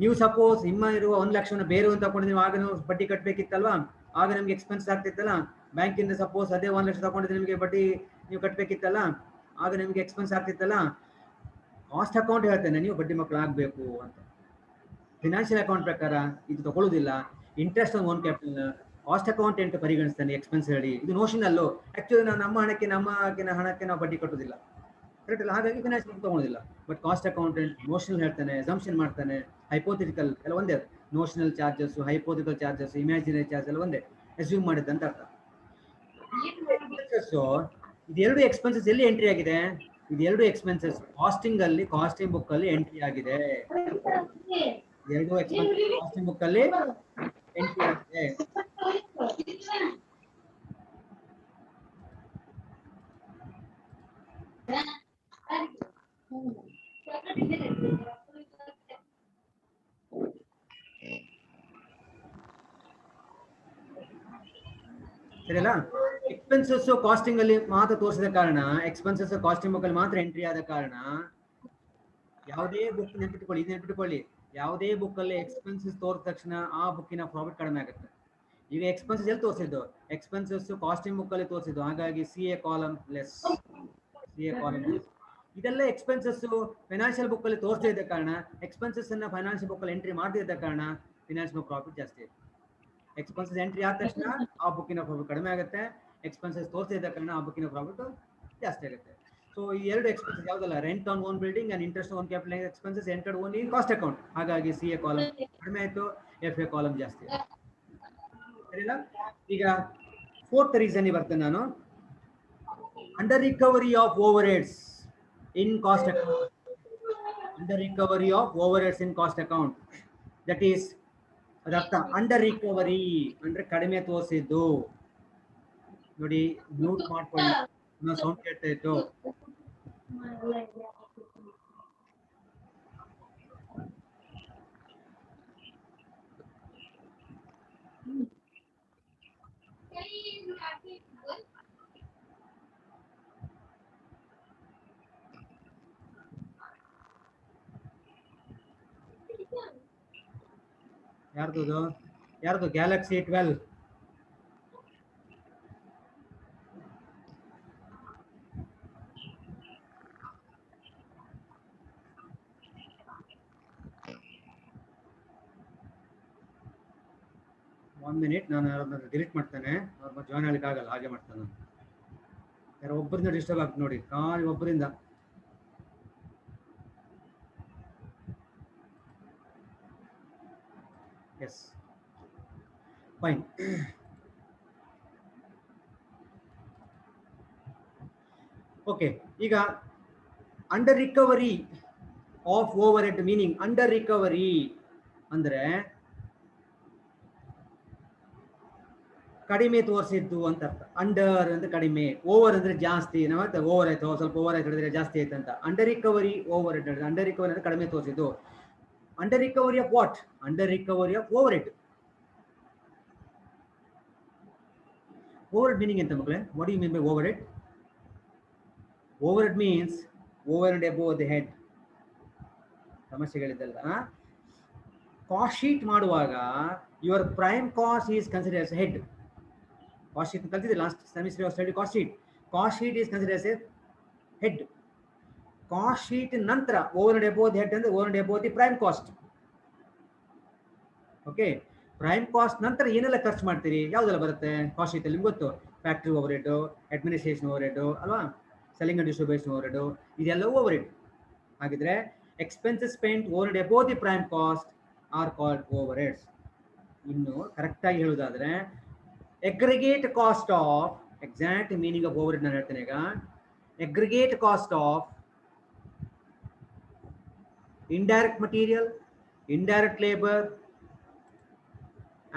ನೀವು ಸಪೋಸ್ ನಿಮ್ಮ ಇರುವ 1 ಲಕ್ಷವನ್ನು ಬೇರೆಯವ್ರು ತಗೊಂಡು ನೀವು ಆಗ ನೀವು ಬಡ್ಡಿ ಕಟ್ಟಬೇಕಿತ್ತಲ್ವಾ? ಆಗ ನಿಮ್ಗೆ ಎಕ್ಸ್ಪೆನ್ಸ್ ಆಗ್ತಿತ್ತಲ್ಲ. ಬ್ಯಾಂಕಿಂದ ಸಪೋಸ್ ಅದೇ 1 ಲಕ್ಷ ತಗೊಂಡಿದ್ರೆ ನಿಮಗೆ ಬಡ್ಡಿ ನೀವು ಕಟ್ಟಬೇಕಿತ್ತಲ್ಲ, ಆಗ ನಿಮ್ಗೆ ಎಕ್ಸ್ಪೆನ್ಸ್ ಆಗ್ತಿತ್ತಲ್ಲ. ಕಾಸ್ಟ್ ಅಕೌಂಟ್ ಹೇಳ್ತೇನೆ ನೀವು ಬಡ್ಡಿ ಮಕ್ಕಳು ಆಗಬೇಕು ಅಂತ. ಫಿನಾನ್ಷಿಯಲ್ ಅಕೌಂಟ್ ಪ್ರಕಾರ ಇದು ತಗೊಳ್ಳೋದಿಲ್ಲ. Interest on own capital cost accountant ಪರಿಗಣಿಸ್ತಾನೆ ಎಕ್ಸ್ಪೆನ್ಸ್ ಹೇಳಿ. ಇದು ನೋಷನಲ್ಲು. ಆಕ್ಚುಲಿ ನಾವು ನಮ್ಮ ಹಣಕ್ಕೆ ನಾವು ಬಡ್ಡಿ ಕಟ್ಟೋದಿಲ್ಲ. ಕರೆಕ್ಟ್ ಅಲ್ಲ? ಹಾಗಾಗಿ ಫಿನಾನ್ಷಿಯಲ್ ತಗೊಳ್ಳೋದಿಲ್ಲ. ಬಟ್ ಕಾಸ್ಟ್ ಅಕೌಂಟೆಂಟ್ ನೋಷನಲ್ ಹೇಳ್ತಾನೆ, ಅಸಂಪ್ಷನ್ ಮಾಡ್ತಾನೆ, ಹೈಪೋಥೆಟಿಕಲ್ ಎಲ್ಲ ಒಂದೇ. Notional charges, hypothetical charges, imaginary charge ಎಲ್ಲ ಒಂದೇ, ಅಸ್ಯೂಮ್ ಮಾಡಿದ್ದಂತ ಅರ್ಥ. ಇದೆರಡು ಎಕ್ಸ್ಪೆನ್ಸಸ್ ಎಲ್ಲಿ ಎಂಟ್ರಿ ಆಗಿದೆ? ಇದೆರಡು ಎಕ್ಸ್ಪೆನ್ಸಸ್ ಕಾಸ್ಟಿಂಗ್ ಅಲ್ಲಿ, ಕಾಸ್ಟಿಂಗ್ ಬುಕ್ ಅಲ್ಲಿ ಎಂಟ್ರಿ ಆಗಿದೆ. ಎರಡು ಎಕ್ಸ್ಪೆನ್ಸಸ್ ಕಾಸ್ಟಿಂಗ್ ಬುಕ್ ಅಲ್ಲಿ ಎಂಟ್ರಿ ಆಗಿದೆ. ಸರಿಯಲ್ಲ? ಎಕ್ಸ್ಪೆನ್ಸಸ್ ಕಾಸ್ಟಿಂಗ್ ಅಲ್ಲಿ ಮಾತ್ರ ತೋರಿಸಿದ ಕಾರಣ, ಎಕ್ಸ್ಪೆನ್ಸಸ್ ಕಾಸ್ಟಿಂಗ್ ಬುಕ್ ಅಲ್ಲಿ ಮಾತ್ರ ಎಂಟ್ರಿ ಆದ ಕಾರಣ, ಯಾವುದೇ ಬುಕ್ ನೆನ್ಪಿಟ್ಕೊಳ್ಳಿ, ಯಾವುದೇ ಬುಕ್ ಅಲ್ಲಿ ಎಕ್ಸ್ಪೆನ್ಸಸ್ ತೋರಿದ ತಕ್ಷಣ ಆ ಬುಕ್ಕಿನ ಪ್ರಾಫಿಟ್ ಕಡಿಮೆ ಆಗುತ್ತೆ. ಈಗ ಎಕ್ಸ್ಪೆನ್ಸಸ್ ಎಲ್ಲಿ ತೋರಿಸಿದ್ದು? ಎಕ್ಸ್ಪೆನ್ಸಸ್ ಕಾಸ್ಟಿಂಗ್ ಬುಕ್ ಅಲ್ಲಿ ತೋರಿಸಿದ್ದು, ಹಾಗಾಗಿ CA column less, CA column less. ಇದೆಲ್ಲ ಎಕ್ಸ್ಪೆನ್ಸಸ್ ಫೈನಾನ್ಷಿಯಲ್ ಬುಕ್ ಅಲ್ಲಿ ತೋರಿಸದೇ ಇದ್ದ ಕಾರಣ, ಎಕ್ಸ್ಪೆನ್ಸಸ್ ಅನ್ನ ಫೈನಾನ್ಷಿಯಲ್ ಬುಕ್ ಅಲ್ಲಿ ಎಂಟ್ರಿ ಮಾಡದೇ ಇದ್ದ ಕಾರಣ ಫೈನಾನ್ಷಿಯಲ್ ಬುಕ್ ಪ್ರಾಫಿಟ್ ಜಾಸ್ತಿ ಇದೆ. ಎಕ್ಸ್ಪೆನ್ಸಸ್ ಎಂಟ್ರಿ ಆದ ತಕ್ಷಣ ಆ ಬುಕ್ಕಿನ ಪ್ರಾಫಿಟ್ ಕಡಿಮೆ ಆಗುತ್ತೆ, ಎಕ್ಸ್ಪೆನ್ಸಸ್ ತೋರಿಸದೇ ಇದ್ದ ಕಾರಣ ಆ ಬುಕ್ಕಿನ ಪ್ರಾಫಿಟ್ ಜಾಸ್ತಿ ಆಗುತ್ತೆ. ಸೊ ಈ ಎರಡು ಎಕ್ಸ್ಪೆನ್ಸಸ್ ಯಾವುದಲ್ಲ, rent on own building and interest on capital expenses entered only in cost account. ಹಾಗಾಗಿ CA ಕಾಲಮ್ ಕಡಿಮೆ ಆಯಿತು, FA ಕಾಲಮ್ ಜಾಸ್ತಿ ಆಯಿತು. ಸರಿನಾ? ಈಗ ಫೋರ್ತ್ ರೀಸನ್ ಬರ್ತೇನೆ ನಾನು, under recovery of overheads in cost account. Under recovery of overheads in cost account, that is ಅದರ್ಥ ಅಂಡರ್ ರಿಕವರಿ ಅಂದ್ರೆ ಕಡಿಮೆ ತೋರಿಸಿದ್ದು. ನೋಡಿ, ಮ್ಯೂಟ್ ಮಾಡ್ಕೊಳ್ಳಿ, ಸೌಂಡ್ ಕೇಳ್ತಾ ಇತ್ತು. ಯಾರ್ದು ಗ್ಯಾಲಕ್ಸಿ 12? ಒನ್ ಮಿನಿಟ್, ನಾನು ಯಾರನ್ನ ಡಿಲೀಟ್ ಮಾಡ್ತೇನೆ, ಅವ್ರ ಜಾಯ್ನ್ ಆಗ್ಲಿಕ್ಕೆ ಆಗಲ್ಲ, ಹಾಗೆ ಮಾಡ್ತಾನೆ. ಯಾರೋ ಒಬ್ಬರಿಂದ ಡಿಸ್ಟರ್ಬ್ ಆಗ್ತದೆ ನೋಡಿ, ಖಾಲಿ ಒಬ್ಬರಿಂದ. Yes, fine. ಓಕೆ, ಈಗ under recovery of overhead meaning, under recovery ಅಂದ್ರೆ ಕಡಿಮೆ ತೋರಿಸಿದ್ದು ಅಂತ ಅರ್ಥ. ಅಂಡರ್ ಅಂದ್ರೆ ಕಡಿಮೆ, ಓವರ್ ಅಂದ್ರೆ ಜಾಸ್ತಿ. ನಾವತ್ತೆ ಓವರ್ ಆಯ್ತು, ಸ್ವಲ್ಪ ಓವರ್ ಆಯ್ತು ಹೇಳಿದ್ರೆ ಜಾಸ್ತಿ ಆಯ್ತು ಅಂತ. Under recovery overhead, under recovery ಅಂದ್ರೆ ಕಡಿಮೆ ತೋರಿಸಿದ್ದು. Under recovery of what? Under recovery of overhead. Overhead meaning ಎಂತ ಮಕ್ಕಳೇ? What you mean by overhead? Overhead means over and above the head. ಸಮಸ್ಯೆಗಳಿದ್ದಲ್ಲ, cost sheet ಮಾಡುವಾಗ your prime cost is consider as head. Cost sheet ಕಲ್ತಿದ್ದೆ last semester study. Cost sheet is consider as a head. Cost sheet ನಂತರ over and above the head ಅಂದ್ರೆ over and above the prime cost. Okay, prime cost ನಂತರ ಏನೆಲ್ಲ ಖರ್ಚು ಮಾಡ್ತೀರಿ, ಯಾವುದೆಲ್ಲ ಬರುತ್ತೆ cost sheet ಅಲ್ಲಿ? ನಿಮ್ಗೆ ಗೊತ್ತು, factory overhead, administration overhead ಅಲ್ವಾ, selling and distribution overhead, ಇದೆಲ್ಲವೂ ಓವರ್ ಹೆಡ್. ಹಾಗಿದ್ರೆ expenses spent over and above the prime cost are called overheads. ಇನ್ನು ಕರೆಕ್ಟ್ ಆಗಿ ಹೇಳುವುದಾದ್ರೆ, aggregate cost of, exact meaning of overhead ನಾನು ಹೇಳ್ತೇನೆ ಈಗ, aggregate cost of indirect material, indirect labor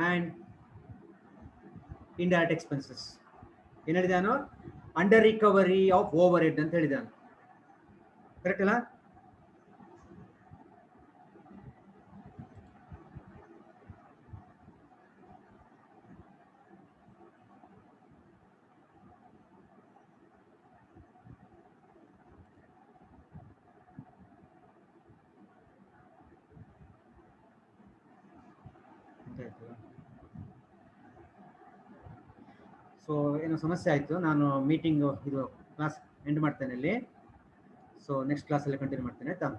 and indirect expenses. ಏನು ಹೇಳಿದಾನು? Under recovery of overhead ಅಂತ ಹೇಳಿದಾನು. ಕರೆಕ್ಟ್ ಅಲ್ಲ? ಸೊ ಏನೋ ಸಮಸ್ಯೆ ಆಯಿತು, ನಾನು ಮೀಟಿಂಗ್ ಇದು ಕ್ಲಾಸ್ ಎಂಡ್ ಮಾಡ್ತೇನೆ ಇಲ್ಲಿ. ಸೊ ನೆಕ್ಸ್ಟ್ ಕ್ಲಾಸಲ್ಲಿ ಕಂಟಿನ್ಯೂ ಮಾಡ್ತೇನೆ ಆಯ್ತಾ?